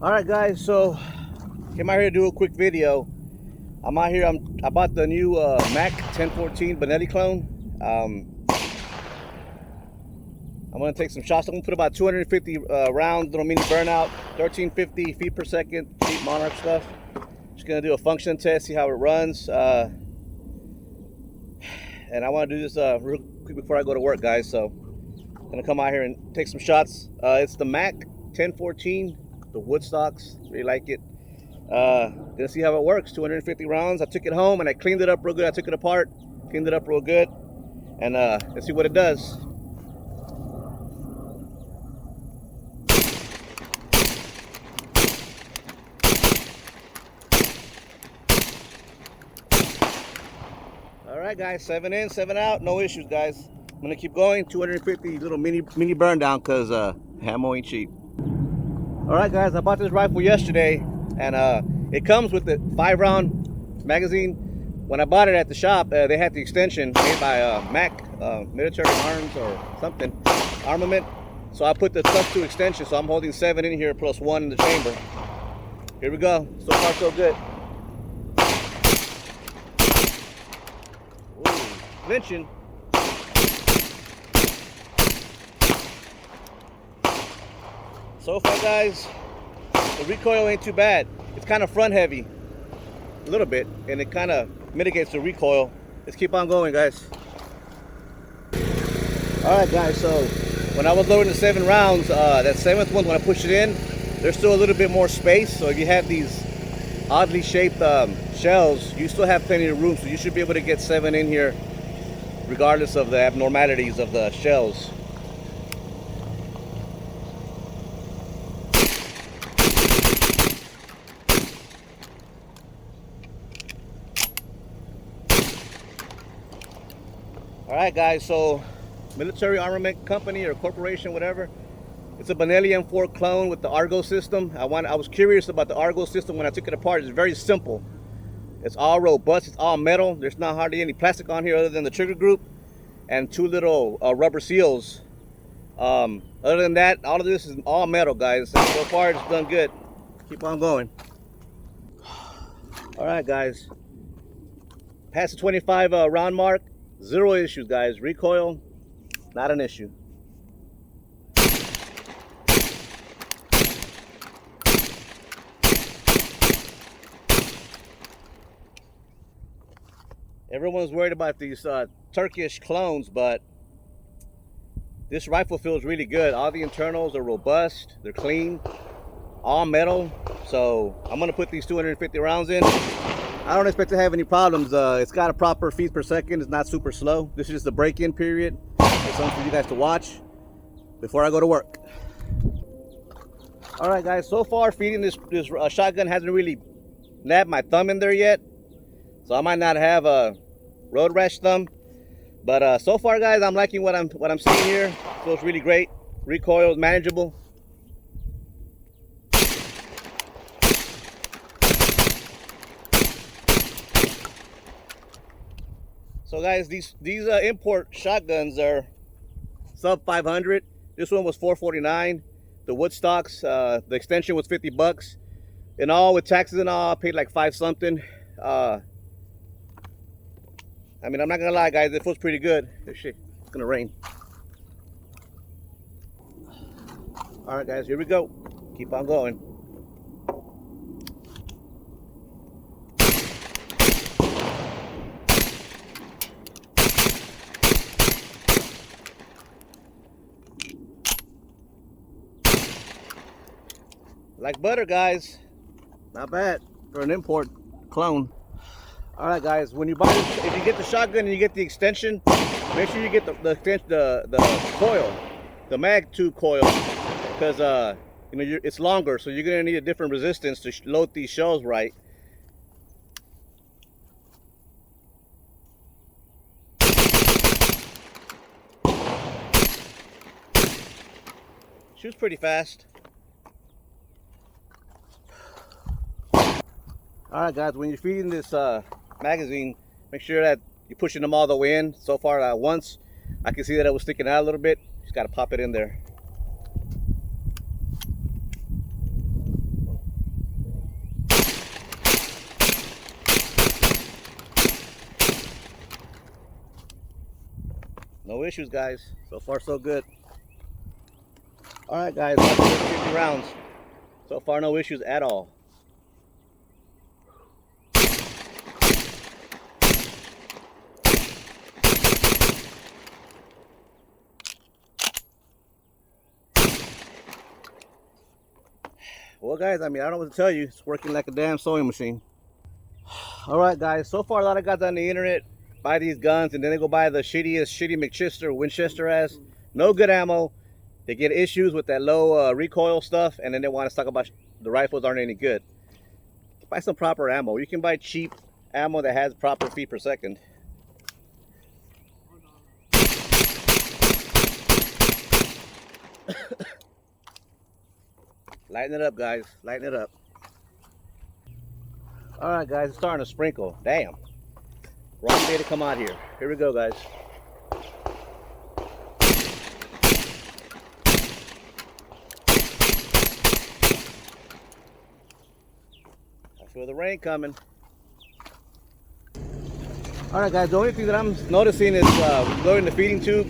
All right, guys. So came out here to do a quick video. I'm out here. I bought the new Mac 1014 Benelli clone. I'm gonna take some shots. I'm gonna put about 250 rounds, little mini burnout, 1350 feet per second, cheap Monarch stuff. Just gonna do a function test, see how it runs. And I want to do this real quick before I go to work, guys. So I'm gonna come out here and take some shots. It's the Mac 1014, the Woodstocks. Really like it. Gonna see how it works. 250 rounds. I took it home and I cleaned it up real good. I took it apart, cleaned it up real good, and let's see what it does. All right, guys, 7 in, 7 out, no issues, guys. I'm gonna keep going. 250 little mini burn down because ammo ain't cheap. All right, guys, I bought this rifle yesterday, and it comes with the 5-round magazine. When I bought it at the shop, they had the extension made by Mac Military Arms or something, Armament. So I put the +2 extension, so I'm holding 7 in here plus 1 in the chamber. Here we go. So far, so good. Flinching. So far, guys, the recoil ain't too bad. It's kind of front heavy, a little bit, and it kind of mitigates the recoil. Let's keep on going, guys. All right, guys, so when I was loading the 7 rounds, that 7th one, when I pushed it in, there's still a little bit more space. So if you have these oddly shaped shells, you still have plenty of room, so you should be able to get 7 in here regardless of the abnormalities of the shells. All right, guys, so Military Armament Company or corporation, whatever. It's a Benelli M4 clone with the Argo system. I was curious about the Argo system when I took it apart. It's very simple. It's all robust, it's all metal. There's not hardly any plastic on here other than the trigger group and 2 little rubber seals. Other than that, all of this is all metal, guys. So far, it's done good. Keep on going. All right, guys. Past the 25 round mark, 0 issues, guys. Recoil, not an issue. Everyone's worried about these Turkish clones, but this rifle feels really good. All the internals are robust, they're clean, all metal. So I'm gonna put these 250 rounds in. I don't expect to have any problems. It's got a proper feet per second. It's not super slow. This is just the break-in period. It's something for you guys to watch before I go to work. All right, guys, so far feeding this shotgun hasn't really nabbed my thumb in there yet. So I might not have a road rash thumb, but so far, guys, I'm liking what I'm seeing here. Feels really great. Recoil is manageable. So, guys, these import shotguns are sub 500. This one was 449. The Woodstocks, the extension was 50 bucks. In all, with taxes and all, I paid like 5 something. I mean, I'm not gonna lie, guys, it feels pretty good. Oh, shit, it's gonna rain. All right, guys, here we go. Keep on going. Like butter, guys. Not bad for an import clone. All right, guys, when you buy this, if you get the shotgun and you get the extension, make sure you get the coil, the mag tube coil, because you know, it's longer, so you're gonna need a different resistance to load these shells right. Shoots pretty fast. All right, guys, when you're feeding this magazine, make sure that you're pushing them all the way in. So far, once I can see that it was sticking out a little bit. Just got to pop it in there. No issues, guys. So far, so good. All right, guys, about 50 rounds. So far, no issues at all. Well, guys, I mean, I don't know what to tell you. It's working like a damn sewing machine. All right, guys. So far, a lot of guys on the internet buy these guns, and then they go buy the shitty McChister, Winchester ass. No good ammo. They get issues with that low recoil stuff, and then they want to talk about the rifles aren't any good. Buy some proper ammo. You can buy cheap ammo that has proper feet per second. Lighten it up, guys. Lighten it up. All right, guys. It's starting to sprinkle. Damn. Wrong day to come out here. Here we go, guys. I feel the rain coming. All right, guys. The only thing that I'm noticing is blowing the feeding tube.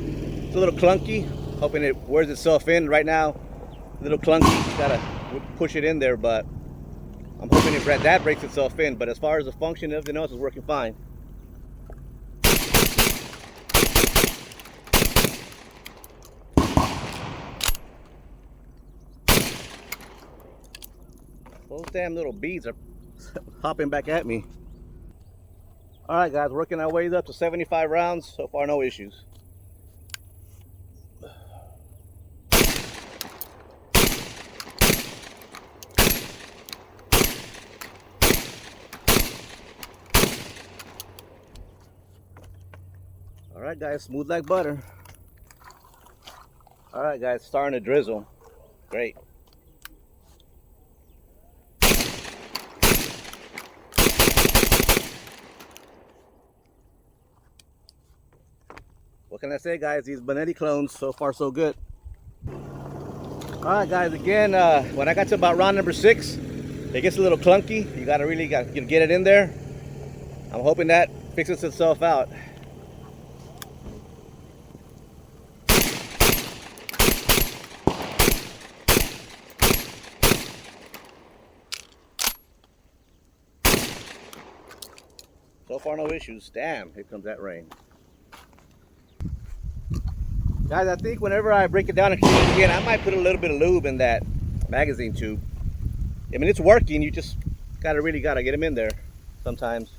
It's a little clunky. Hoping it wears itself in. Right now, a little clunky. Gotta push it in there, but I'm hoping that breaks itself in. But as far as the function, everything else is working fine. Those damn little beads are hopping back at me. All right, guys, working our way up to 75 rounds. So far, no issues. All right, guys, smooth like butter. All right, guys, starting to drizzle. Great. What can I say, guys? These Benelli clones, so far so good. All right, guys, again, when I got to about round number 6, it gets a little clunky. You gotta really get it in there. I'm hoping that fixes itself out. So far, no issues. Damn, here comes that rain. Guys, I think whenever I break it down and clean it again, I might put a little bit of lube in that magazine tube. I mean, it's working. You just really gotta get them in there sometimes.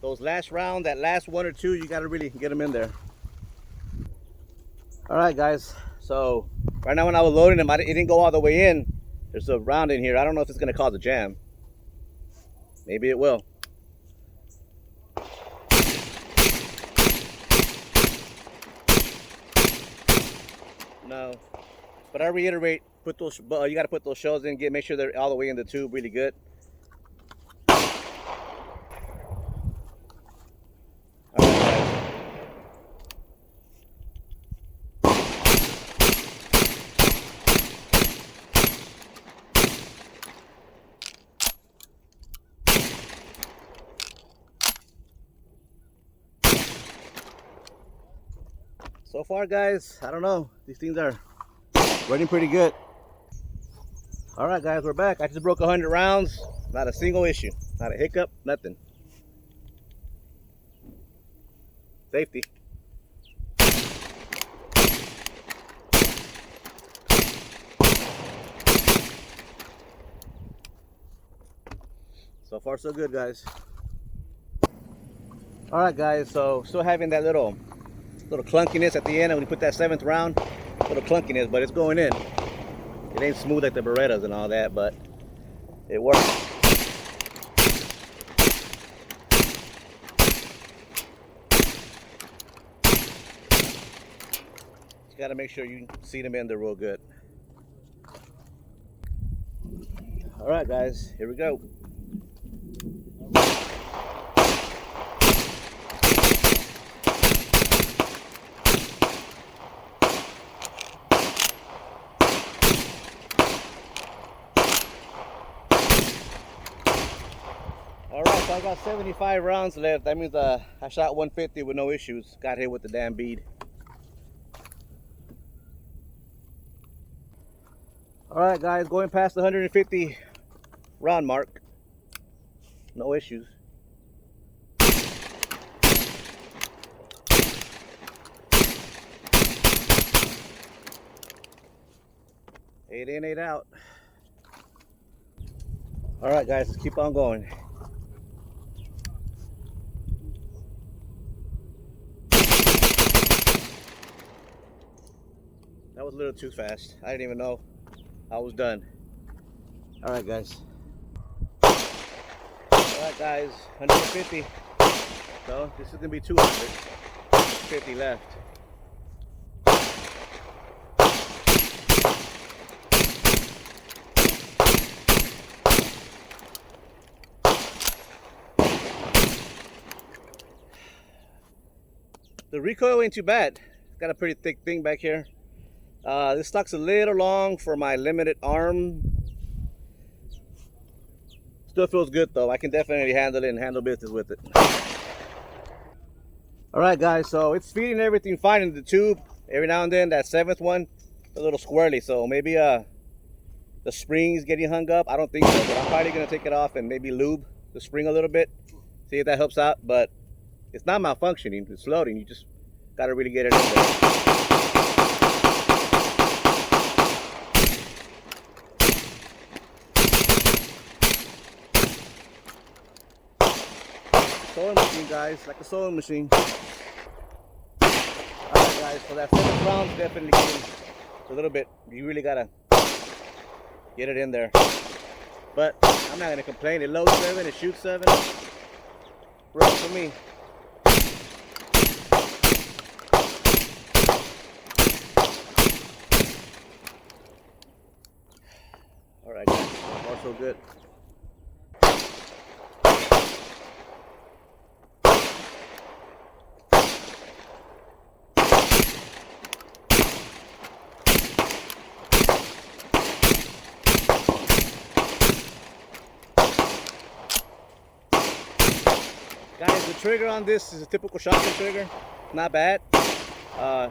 Those last round, that last 1 or 2, you gotta really get them in there. All right, guys. So right now, when I was loading them, it didn't go all the way in. There's a round in here. I don't know if it's gonna cause a jam. Maybe it will. No, but I reiterate, put those. You got to put those shells in. Make sure they're all the way in the tube, really good. All right, guys. So far, guys, I don't know. These things are running pretty good. All right, guys, we're back. I just broke 100 rounds. Not a single issue. Not a hiccup, nothing. Safety. So far, so good, guys. All right, guys, so still having that little clunkiness at the end when you put that 7th round. Little clunkiness, but it's going in. It ain't smooth like the Berettas and all that, but it works. Just gotta make sure you see them in there real good. All right, guys, here we go. so I got 75 rounds left. That means I shot 150 with no issues. Got hit with the damn bead. Alright guys, going past the 150 round mark. No issues. 8 in, 8 out. Alright guys, let's keep on going. That was a little too fast. I didn't even know I was done. Alright guys. Alright guys, 150. So this is gonna be 200. 50 left. The recoil ain't too bad. It's got a pretty thick thing back here. This stock's a little long for my limited arm. Still feels good though. I can definitely handle it and handle business with it. Alright guys, so it's feeding everything fine in the tube. Every now and then that 7th one, a little squirrely. So maybe the spring's getting hung up. I don't think so, but I'm probably gonna take it off and maybe lube the spring a little bit. See if that helps out. But it's not malfunctioning, it's loading. You just gotta really get it in there. Sewing machine guys, like a sewing machine. Alright guys, so that 7th round's definitely getting a little bit, you really gotta get it in there. But I'm not gonna complain. It loads 7, it shoots 7. Works for me. Alright guys, far so good. Guys, the trigger on this is a typical shotgun trigger. Not bad.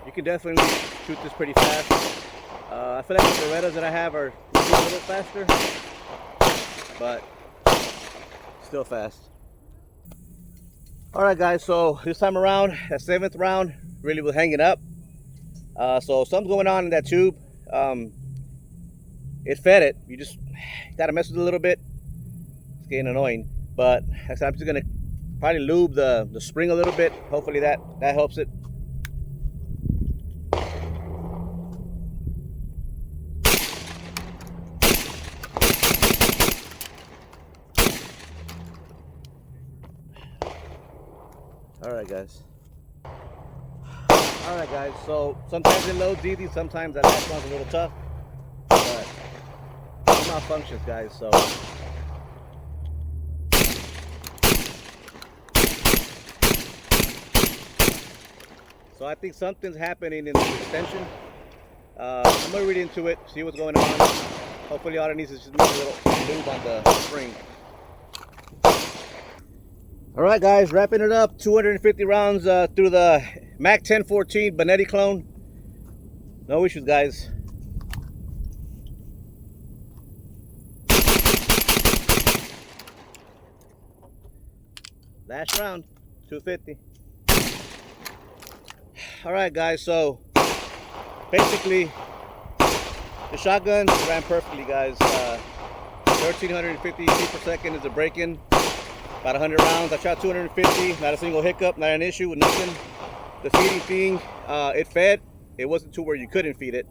You can definitely shoot this pretty fast. I feel like the Berettas that I have are a little faster, but still fast. Alright guys, so this time around, that 7th round really was hanging up. So something's going on in that tube. It fed it. You just gotta mess with it a little bit. It's getting annoying. But I'm just gonna probably lube the spring a little bit. Hopefully that helps it. Alright guys. Alright guys, so sometimes it loads easy, sometimes that last one's a little tough. But it's malfunctions guys, so I think something's happening in the extension. I'm gonna read into it, see what's going on. Hopefully all it needs is just a little lube on the spring. Alright guys, wrapping it up. 250 rounds through the Mac 1014 Benelli clone. No issues guys. Last round, 250. Alright guys, so basically the shotgun ran perfectly guys. 1350 feet per second is the break-in. About 100 rounds. I shot 250, not a single hiccup, not an issue with nothing. The feeding thing, it fed. It wasn't to where you couldn't feed it.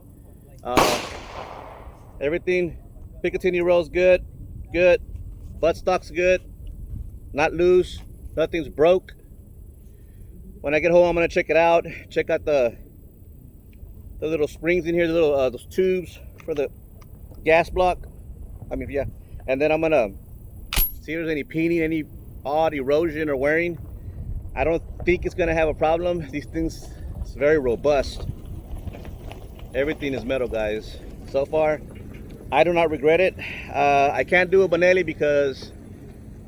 Everything, Picatinny roll's good, buttstock's good, not loose, nothing's broke. When I get home, I'm gonna check it out. Check out the little springs in here, the little those tubes for the gas block. I mean, yeah. And then I'm gonna see if there's any peening, any odd erosion or wearing. I don't think it's gonna have a problem. These things, it's very robust. Everything is metal, guys. So far, I do not regret it. I can't do a Benelli because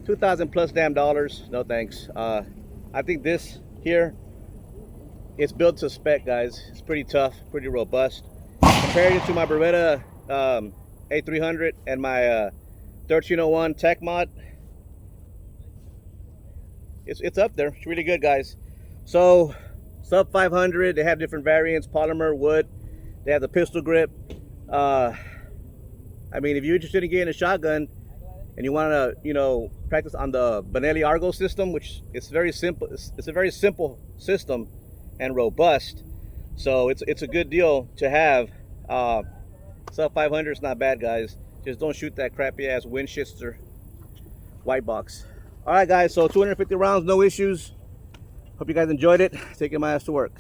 2,000 plus damn dollars. No thanks. I think this here, it's built to spec, guys. It's pretty tough, pretty robust. Compared it to my Beretta A300 and my 1301 Tech Mod, it's up there. It's really good, guys. So sub 500, they have different variants: polymer, wood. They have the pistol grip. I mean, if you're interested in getting a shotgun and you want to, you know, practice on the Benelli Argo system, which is very simple. It's a very simple system and robust. So it's a good deal to have. Sub 500 is not bad, guys. Just don't shoot that crappy ass Winchester white box. All right, guys. So 250 rounds, no issues. Hope you guys enjoyed it. Taking my ass to work.